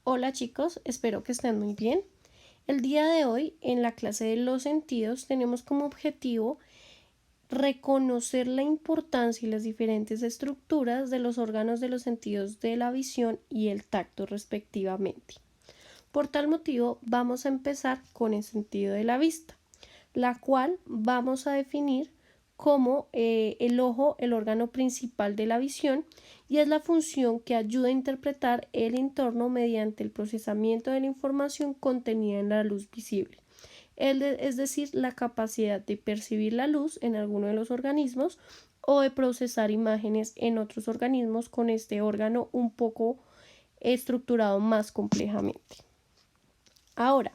Hola chicos, espero que estén muy bien. El día de hoy, en la clase de los sentidos, tenemos como objetivo reconocer la importancia y las diferentes estructuras de los órganos de los sentidos de la visión y el tacto respectivamente. Por tal motivo, vamos a empezar con el sentido de la vista, la cual vamos a definir como el ojo, el órgano principal de la visión, y es la función que ayuda a interpretar el entorno mediante el procesamiento de la información contenida en la luz visible. Es decir, la capacidad de percibir la luz en alguno de los organismos o de procesar imágenes en otros organismos con este órgano un poco estructurado más complejamente. Ahora,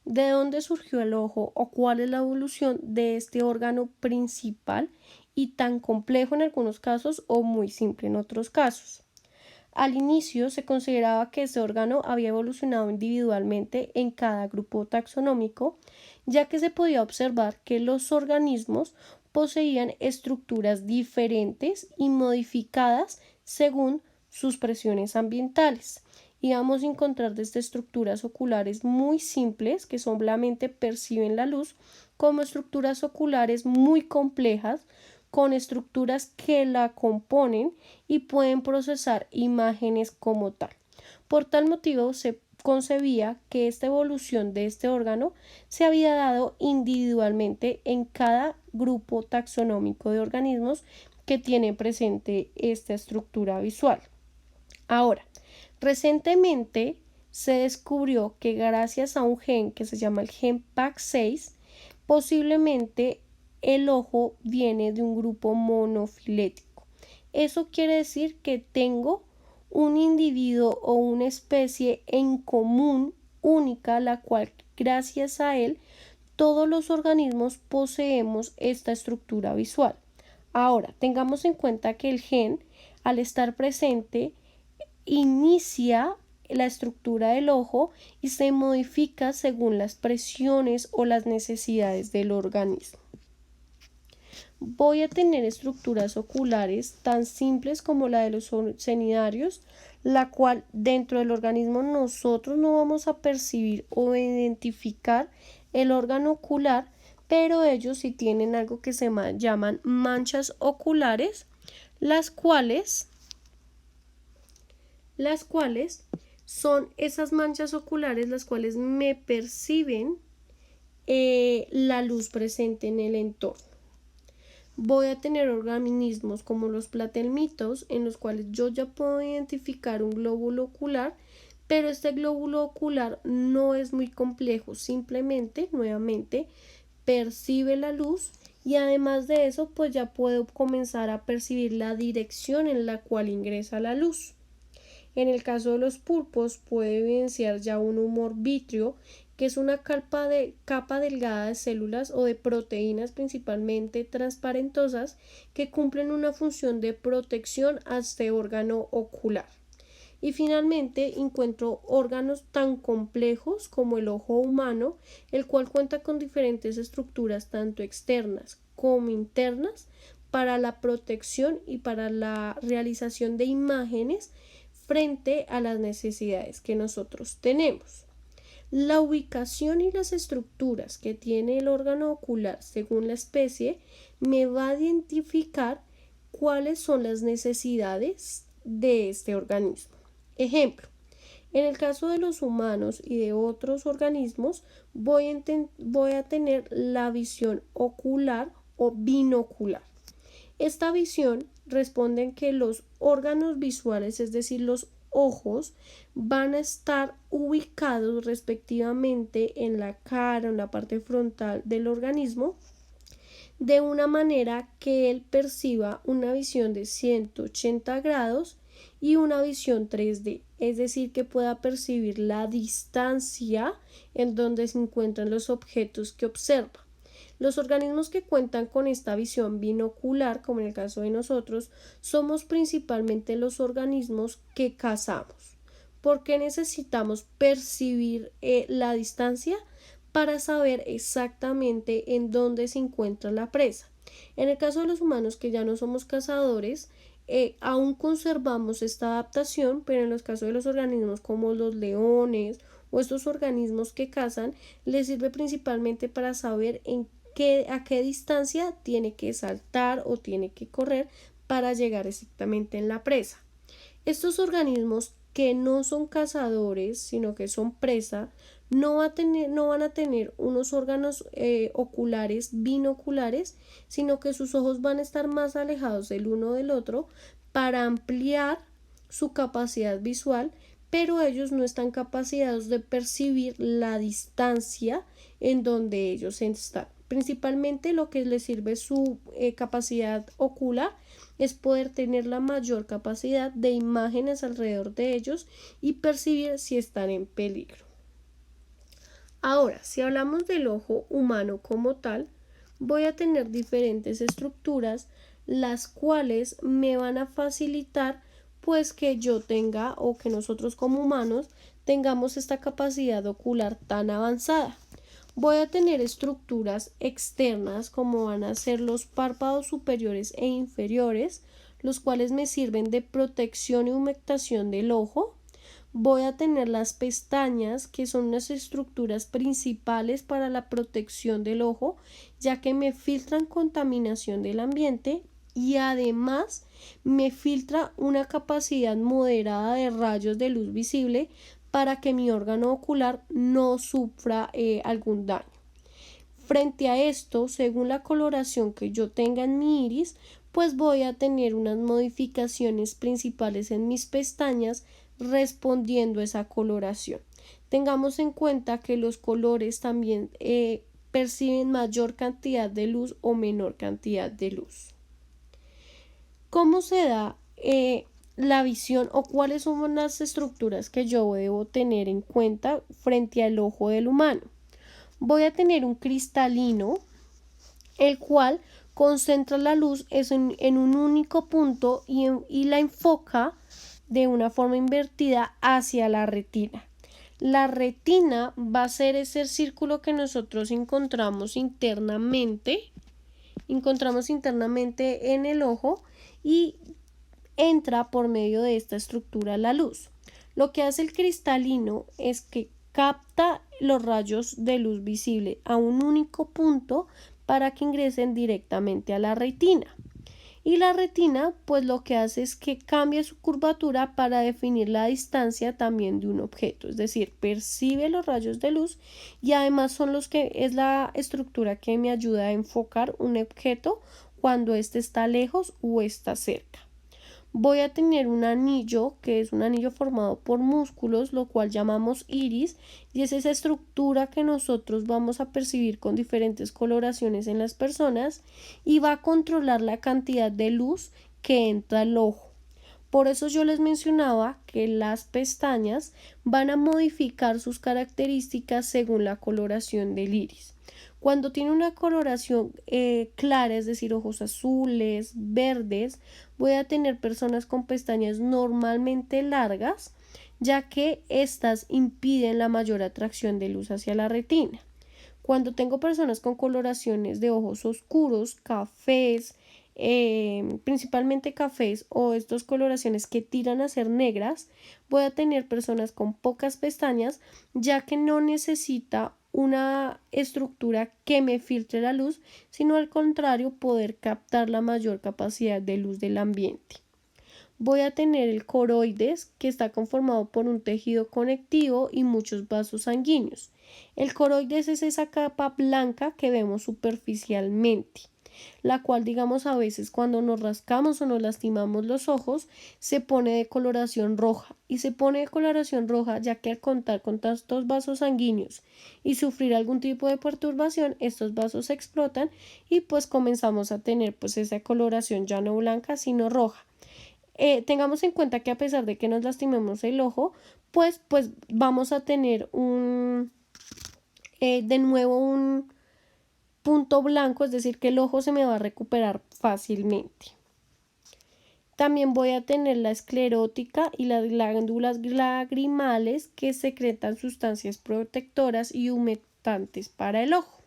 ¿de dónde surgió el ojo o cuál es la evolución de este órgano principal y tan complejo en algunos casos o muy simple en otros casos? Al inicio se consideraba que este órgano había evolucionado individualmente en cada grupo taxonómico, ya que se podía observar que los organismos poseían estructuras diferentes y modificadas según sus presiones ambientales. Y vamos a encontrar desde estructuras oculares muy simples que solamente perciben la luz, como estructuras oculares muy complejas con estructuras que la componen y pueden procesar imágenes como tal. Por tal motivo se concebía que esta evolución de este órgano se había dado individualmente en cada grupo taxonómico de organismos que tiene presente esta estructura visual. Ahora, recientemente se descubrió que gracias a un gen que se llama el gen PAX6, posiblemente el ojo viene de un grupo monofilético. Eso quiere decir que tengo un individuo o una especie en común única, la cual gracias a él todos los organismos poseemos esta estructura visual. Ahora, tengamos en cuenta que el gen, al estar presente, inicia la estructura del ojo y se modifica según las presiones o las necesidades del organismo. Voy a tener estructuras oculares tan simples como la de los cenidarios, la cual dentro del organismo nosotros no vamos a percibir o identificar el órgano ocular, pero ellos sí tienen algo que se llaman manchas oculares, las cuales son esas manchas oculares las cuales me perciben la luz presente en el entorno. Voy a tener organismos como los platelmitos, en los cuales yo ya puedo identificar un glóbulo ocular, pero este glóbulo ocular no es muy complejo, simplemente, nuevamente, percibe la luz y además de eso, pues ya puedo comenzar a percibir la dirección en la cual ingresa la luz. En el caso de los pulpos puede evidenciar ya un humor vítreo, que es una capa delgada de células o de proteínas principalmente transparentosas que cumplen una función de protección a este órgano ocular. Y finalmente encuentro órganos tan complejos como el ojo humano, el cual cuenta con diferentes estructuras tanto externas como internas para la protección y para la realización de imágenes frente a las necesidades que nosotros tenemos. La ubicación y las estructuras que tiene el órgano ocular según la especie me va a identificar cuáles son las necesidades de este organismo. Ejemplo, en el caso de los humanos y de otros organismos voy a tener la visión ocular o binocular. Esta visión responde en que los órganos visuales, es decir, los ojos, van a estar ubicados respectivamente en la cara, en la parte frontal del organismo, de una manera que él perciba una visión de 180 grados y una visión 3D, es decir, que pueda percibir la distancia en donde se encuentran los objetos que observa. Los organismos que cuentan con esta visión binocular, como en el caso de nosotros, somos principalmente los organismos que cazamos. ¿Por qué necesitamos percibir la distancia? Para saber exactamente en dónde se encuentra la presa. En el caso de los humanos que ya no somos cazadores, aún conservamos esta adaptación, pero en los casos de los organismos como los leones o estos organismos que cazan, les sirve principalmente para saber a qué distancia tiene que saltar o tiene que correr para llegar exactamente en la presa. Estos organismos que no son cazadores, sino que son presa, no van a tener unos órganos oculares binoculares, sino que sus ojos van a estar más alejados del uno del otro para ampliar su capacidad visual, pero ellos no están capacitados de percibir la distancia en donde ellos están. Principalmente lo que les sirve su capacidad ocular es poder tener la mayor capacidad de imágenes alrededor de ellos y percibir si están en peligro. Ahora, si hablamos del ojo humano como tal, voy a tener diferentes estructuras las cuales me van a facilitar pues que yo tenga o que nosotros como humanos tengamos esta capacidad ocular tan avanzada. Voy a tener estructuras externas como van a ser los párpados superiores e inferiores, los cuales me sirven de protección y humectación del ojo. Voy a tener las pestañas, que son unas estructuras principales para la protección del ojo, ya que me filtran contaminación del ambiente y además me filtra una capacidad moderada de rayos de luz visible para que mi órgano ocular no sufra algún daño. Frente a esto, según la coloración que yo tenga en mi iris, pues voy a tener unas modificaciones principales en mis pestañas respondiendo a esa coloración. Tengamos en cuenta que los colores también perciben mayor cantidad de luz o menor cantidad de luz. ¿Cómo se da la visión o cuáles son las estructuras que yo debo tener en cuenta frente al ojo del humano? Voy a tener un cristalino, el cual concentra la luz en un único punto y la enfoca de una forma invertida hacia la retina. La retina va a ser ese círculo que nosotros encontramos internamente en el ojo y entra por medio de esta estructura la luz. Lo que hace el cristalino es que capta los rayos de luz visible a un único punto para que ingresen directamente a la retina. Y la retina pues lo que hace es que cambia su curvatura para definir la distancia también de un objeto, es decir, percibe los rayos de luz y además son los que es la estructura que me ayuda a enfocar un objeto cuando éste está lejos o está cerca. Voy a tener un anillo, que es un anillo formado por músculos, lo cual llamamos iris, y es esa estructura que nosotros vamos a percibir con diferentes coloraciones en las personas y va a controlar la cantidad de luz que entra al ojo. Por eso yo les mencionaba que las pestañas van a modificar sus características según la coloración del iris. Cuando tiene una coloración clara, es decir, ojos azules, verdes, voy a tener personas con pestañas normalmente largas, ya que estas impiden la mayor atracción de luz hacia la retina. Cuando tengo personas con coloraciones de ojos oscuros, cafés, principalmente cafés o estas coloraciones que tiran a ser negras, voy a tener personas con pocas pestañas, ya que no necesita una estructura que me filtre la luz, sino al contrario poder captar la mayor capacidad de luz del ambiente. Voy a tener el coroides, que está conformado por un tejido conectivo y muchos vasos sanguíneos. El coroides es esa capa blanca que vemos superficialmente, la cual digamos a veces cuando nos rascamos o nos lastimamos los ojos se pone de coloración roja y se pone de coloración roja ya que al contar con tantos vasos sanguíneos y sufrir algún tipo de perturbación estos vasos explotan y pues comenzamos a tener pues esa coloración ya no blanca sino roja. Tengamos en cuenta que a pesar de que nos lastimemos el ojo pues vamos a tener de nuevo un punto blanco, es decir que el ojo se me va a recuperar fácilmente. También voy a tener la esclerótica y las glándulas lagrimales que secretan sustancias protectoras y humectantes para el ojo.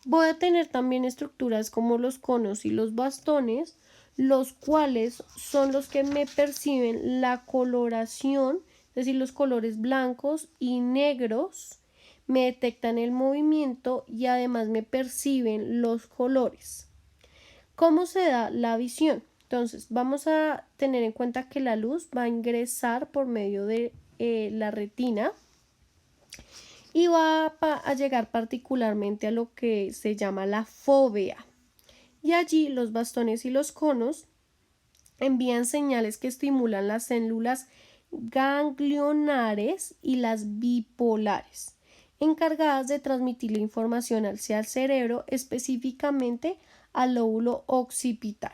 Voy a tener también estructuras como los conos y los bastones, los cuales son los que me perciben la coloración, es decir, los colores blancos y negros, me detectan el movimiento y además me perciben los colores. ¿Cómo se da la visión? Entonces, vamos a tener en cuenta que la luz va a ingresar por medio de la retina y va a llegar particularmente a lo que se llama la fóvea. Y allí los bastones y los conos envían señales que estimulan las células ganglionares y las bipolares, encargadas de transmitir la información hacia el cerebro, específicamente al lóbulo occipital.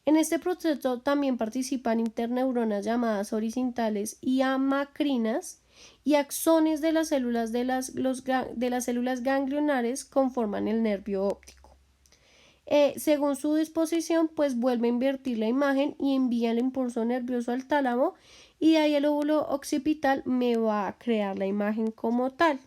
En este proceso también participan interneuronas llamadas horizontales y amacrinas, y axones de las células células ganglionares conforman el nervio óptico. Según su disposición, pues vuelve a invertir la imagen y envía el impulso nervioso al tálamo, y de ahí el lóbulo occipital me va a crear la imagen como tal.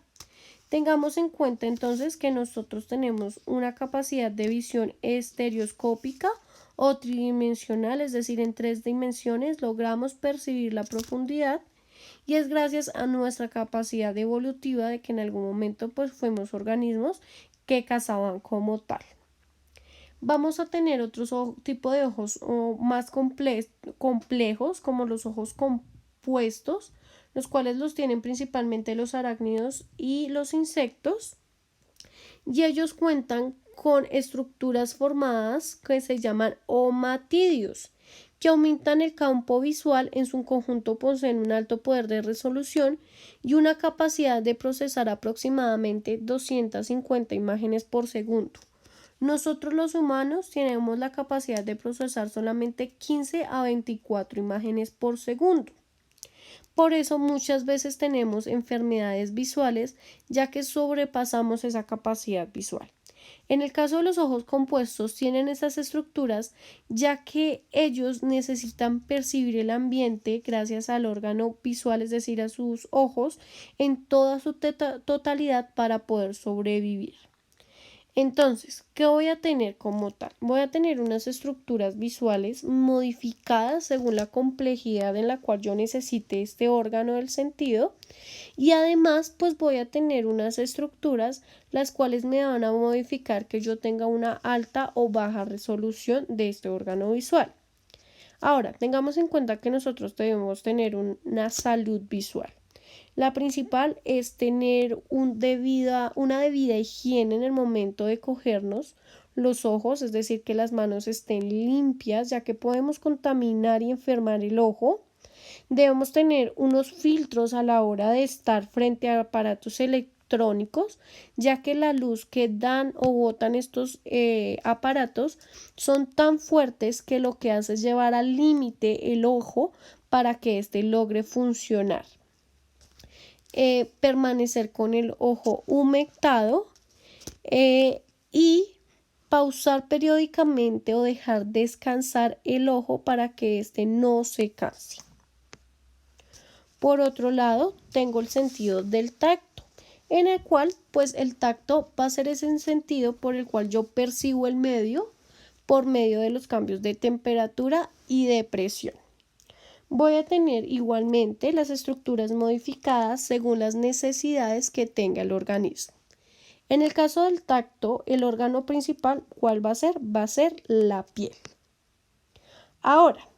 Tengamos en cuenta entonces que nosotros tenemos una capacidad de visión estereoscópica o tridimensional, es decir, en 3 dimensiones logramos percibir la profundidad, y es gracias a nuestra capacidad evolutiva de que en algún momento pues fuimos organismos que cazaban como tal. Vamos a tener otros tipos de ojos más complejos, como los ojos compuestos, los cuales los tienen principalmente los arácnidos y los insectos, y ellos cuentan con estructuras formadas que se llaman omatidios, que aumentan el campo visual. En su conjunto poseen un alto poder de resolución y una capacidad de procesar aproximadamente 250 imágenes por segundo. Nosotros los humanos tenemos la capacidad de procesar solamente 15 a 24 imágenes por segundo. Por eso muchas veces tenemos enfermedades visuales, ya que sobrepasamos esa capacidad visual. En el caso de los ojos compuestos tienen esas estructuras, ya que ellos necesitan percibir el ambiente gracias al órgano visual, es decir, a sus ojos, en toda su totalidad para poder sobrevivir. Entonces, ¿qué voy a tener como tal? Voy a tener unas estructuras visuales modificadas según la complejidad en la cual yo necesite este órgano del sentido, y además pues voy a tener unas estructuras las cuales me van a modificar que yo tenga una alta o baja resolución de este órgano visual. Ahora, tengamos en cuenta que nosotros debemos tener una salud visual. La principal es tener una debida higiene en el momento de cogernos los ojos, es decir, que las manos estén limpias, ya que podemos contaminar y enfermar el ojo. Debemos tener unos filtros a la hora de estar frente a aparatos electrónicos, ya que la luz que dan o botan estos aparatos son tan fuertes que lo que hace es llevar al límite el ojo para que éste logre funcionar. Permanecer con el ojo humectado y pausar periódicamente o dejar descansar el ojo para que éste no se canse. Por otro lado, tengo el sentido del tacto, en el cual pues el tacto va a ser ese sentido por el cual yo percibo el medio por medio de los cambios de temperatura y de presión. Voy a tener igualmente las estructuras modificadas según las necesidades que tenga el organismo. En el caso del tacto, el órgano principal, ¿cuál va a ser? Va a ser la piel. Ahora,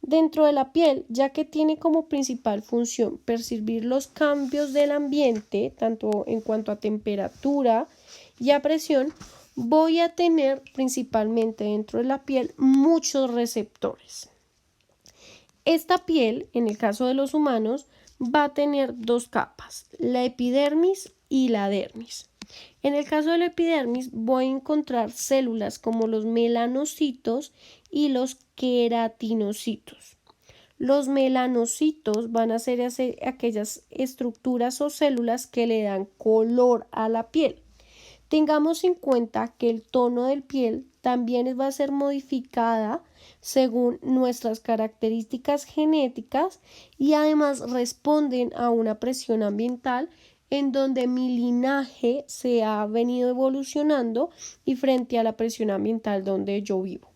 dentro de la piel, ya que tiene como principal función percibir los cambios del ambiente, tanto en cuanto a temperatura y a presión, voy a tener principalmente dentro de la piel muchos receptores. Esta piel, en el caso de los humanos, va a tener 2 capas, la epidermis y la dermis. En el caso de la epidermis voy a encontrar células como los melanocitos y los queratinocitos. Los melanocitos van a ser aquellas estructuras o células que le dan color a la piel. Tengamos en cuenta que el tono de piel también va a ser modificada según nuestras características genéticas, y además responden a una presión ambiental en donde mi linaje se ha venido evolucionando y frente a la presión ambiental donde yo vivo.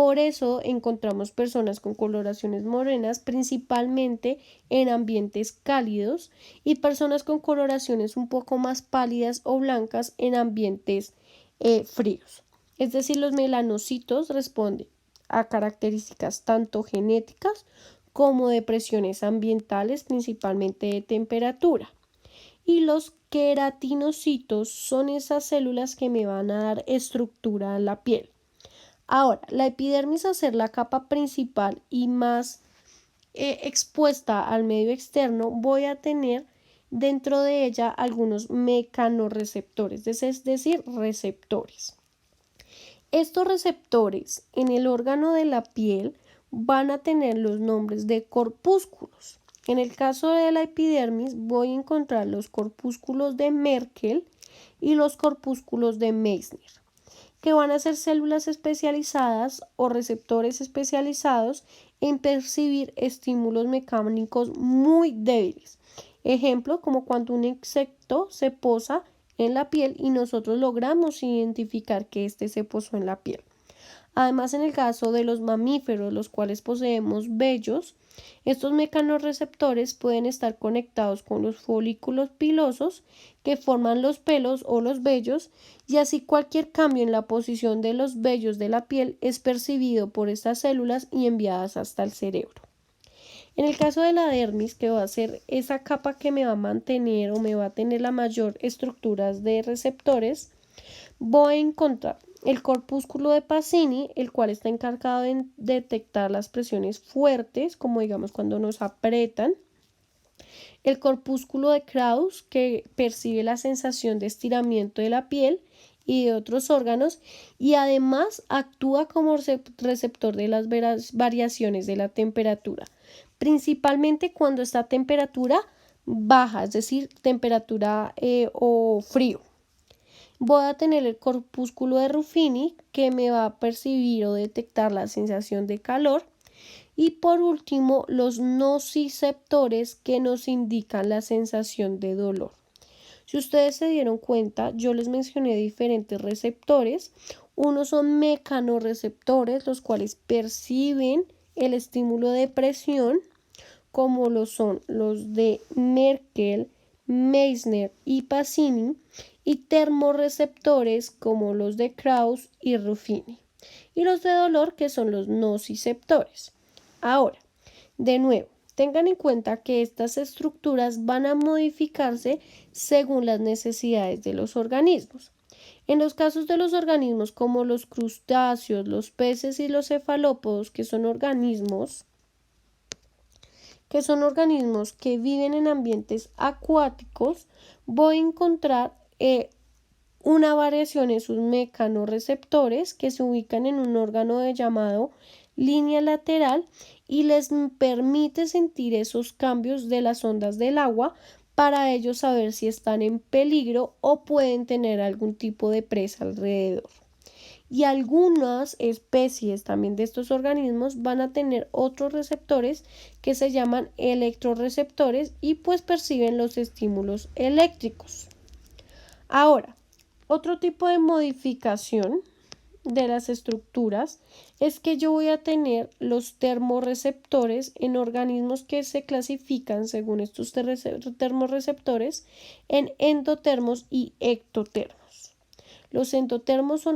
Por eso encontramos personas con coloraciones morenas principalmente en ambientes cálidos y personas con coloraciones un poco más pálidas o blancas en ambientes fríos. Es decir, los melanocitos responden a características tanto genéticas como de presiones ambientales, principalmente de temperatura. Y los queratinocitos son esas células que me van a dar estructura a la piel. Ahora, la epidermis, al ser la capa principal y más expuesta al medio externo, voy a tener dentro de ella algunos mecanorreceptores, es decir, receptores. Estos receptores en el órgano de la piel van a tener los nombres de corpúsculos. En el caso de la epidermis voy a encontrar los corpúsculos de Merkel y los corpúsculos de Meissner, que van a ser células especializadas o receptores especializados en percibir estímulos mecánicos muy débiles. Ejemplo, como cuando un insecto se posa en la piel y nosotros logramos identificar que éste se posó en la piel. Además, en el caso de los mamíferos, los cuales poseemos vellos, estos mecanorreceptores pueden estar conectados con los folículos pilosos que forman los pelos o los vellos, y así cualquier cambio en la posición de los vellos de la piel es percibido por estas células y enviadas hasta el cerebro. En el caso de la dermis, que va a ser esa capa que me va a mantener o me va a tener la mayor estructuras de receptores, voy a encontrar el corpúsculo de Pacini, el cual está encargado de detectar las presiones fuertes, como digamos cuando nos apretan. El corpúsculo de Krauss, que percibe la sensación de estiramiento de la piel y de otros órganos, y además actúa como receptor de las variaciones de la temperatura, principalmente cuando esta temperatura baja, es decir, temperatura o frío. Voy a tener el corpúsculo de Ruffini, que me va a percibir o detectar la sensación de calor. Y por último, los nociceptores, que nos indican la sensación de dolor. Si ustedes se dieron cuenta, yo les mencioné diferentes receptores. Unos son mecanorreceptores, los cuales perciben el estímulo de presión, como lo son los de Merkel, Meissner y Pacini, y termorreceptores como los de Krauss y Ruffini, y los de dolor, que son los nociceptores. Ahora, de nuevo, tengan en cuenta que estas estructuras van a modificarse según las necesidades de los organismos. En los casos de los organismos como los crustáceos, los peces y los cefalópodos, que son organismos que viven en ambientes acuáticos, voy a encontrar una variación en sus mecanorreceptores, que se ubican en un órgano llamado línea lateral y les permite sentir esos cambios de las ondas del agua para ellos saber si están en peligro o pueden tener algún tipo de presa alrededor. Y algunas especies también de estos organismos van a tener otros receptores que se llaman electroreceptores y pues perciben los estímulos eléctricos. Ahora, otro tipo de modificación de las estructuras es que yo voy a tener los termorreceptores en organismos que se clasifican según estos termorreceptores en endotermos y ectotermos. Los endotermos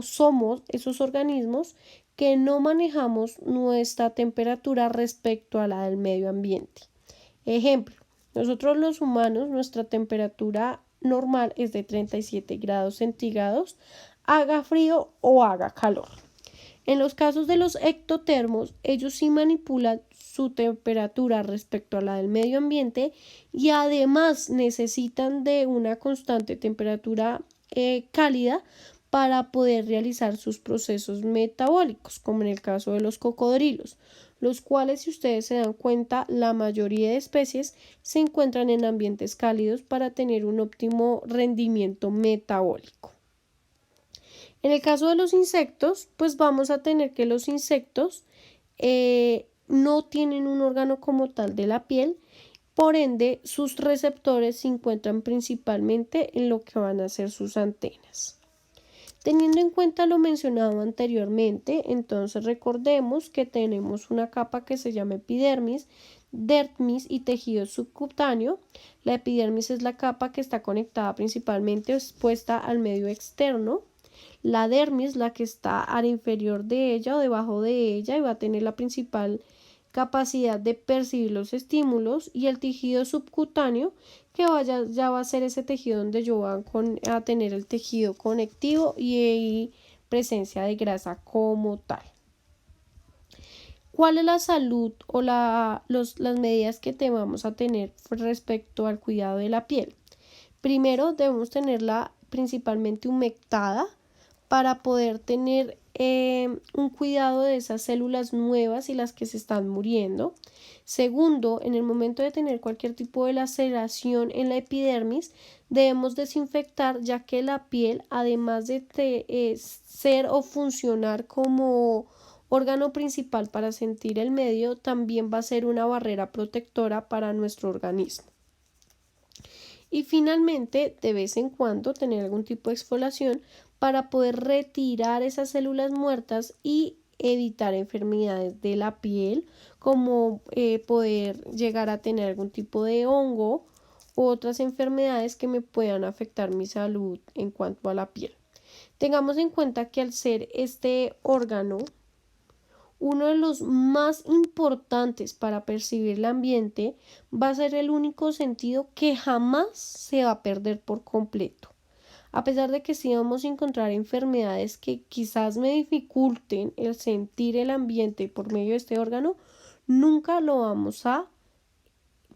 somos esos organismos que no manejamos nuestra temperatura respecto a la del medio ambiente. Ejemplo, nosotros los humanos, nuestra temperatura normal es de 37 grados centígrados, haga frío o haga calor. En los casos de los ectotermos, ellos sí manipulan su temperatura respecto a la del medio ambiente y además necesitan de una constante temperatura cálida para poder realizar sus procesos metabólicos, como en el caso de los cocodrilos, los cuales, si ustedes se dan cuenta, la mayoría de especies se encuentran en ambientes cálidos para tener un óptimo rendimiento metabólico. En el caso de los insectos, pues vamos a tener que los insectos no tienen un órgano como tal de la piel, por ende sus receptores se encuentran principalmente en lo que van a ser sus antenas. Teniendo en cuenta lo mencionado anteriormente, entonces recordemos que tenemos una capa que se llama epidermis, dermis y tejido subcutáneo. La epidermis es la capa que está conectada principalmente expuesta al medio externo. La dermis, la que está al inferior de ella o debajo de ella, y va a tener la principal capacidad de percibir los estímulos, y el tejido subcutáneo, que ya va a ser ese tejido donde yo voy a tener el tejido conectivo y presencia de grasa como tal. ¿Cuál es la salud o las medidas que vamos a tener respecto al cuidado de la piel? Primero, debemos tenerla principalmente humectada para poder tener un cuidado de esas células nuevas y las que se están muriendo. Segundo, en el momento de tener cualquier tipo de laceración en la epidermis, debemos desinfectar, ya que la piel, además de ser o funcionar como órgano principal para sentir el medio, también va a ser una barrera protectora para nuestro organismo. Y finalmente, de vez en cuando, tener algún tipo de exfoliación para poder retirar esas células muertas y evitar enfermedades de la piel, como poder llegar a tener algún tipo de hongo u otras enfermedades que me puedan afectar mi salud en cuanto a la piel. Tengamos en cuenta que al ser este órgano uno de los más importantes para percibir el ambiente, va a ser el único sentido que jamás se va a perder por completo. A pesar de que sí vamos a encontrar enfermedades que quizás me dificulten el sentir el ambiente por medio de este órgano, nunca lo vamos a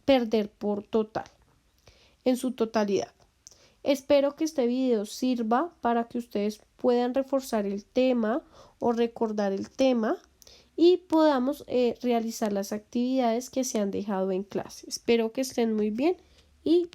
perder en su totalidad. Espero que este video sirva para que ustedes puedan reforzar el tema o recordar el tema y podamos realizar las actividades que se han dejado en clase. Espero que estén muy bien y